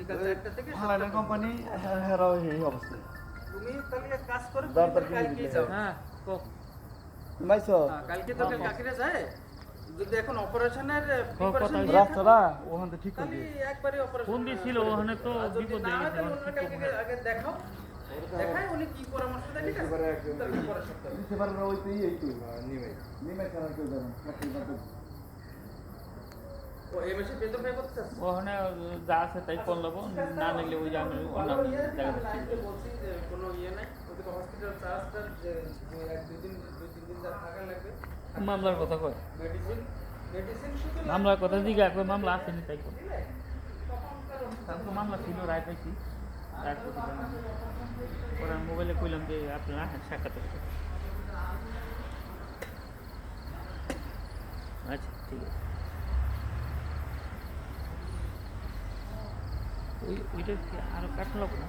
বিকাল 4টা থেকে হালাইনা কোম্পানি হেরাও এই অবস্থা তুমি তাহলে এক কাজ করো, দরকার কি কালকে দিলে? যাও। হ্যাঁ কো মাইছো কালকে তো কাকিরে যায়। যদি এখন অপারেশনের কথা প্রিপারেশন হইছে। নিয়ে রাস্তাটা ওখান থেকে ঠিক তাহলে করবি একবারে অপারেশন ফোন দিছিল ওখানে তো বিপদ হয়ে গেছে ওনার কালকে আগে দেখাও, দেখাই উনি কি পরামর্শ দেন ঠিক আছে তারপর পরে সব করো। দিতে পারবে ওই তো এই তো নিমে কেন কেউ যাবেন ও এমএসএ বেতন পে করতে চাচ্ছ? ওখানে যা আছে তাই করলাম না নিলে ওই যে আমি অন্য কোনো ইয়ে জায়গা নাই, আমি তো বলছি যে কোনো ইয়ে নাই, ওদিকে হসপিটাল চার্জটা যে এক দুই দিন 2-3 দিন যা থাকা লাগবে। মামলার কথা কয় মেডিসিন মেডিসিন শুধু মামলার কথা জিজ্ঞা করে মামলা আসেনি তাই কয় দিলে তখন কারণ তারপর তো মামলা ছিল রায় পাইছি তারপর ওরা মোবাইলে কইলাম যে আপনারা আসেন সাক্ষাৎ করতে। আচ্ছা ঠিক আছে ওইটা কি আরো কাটলো না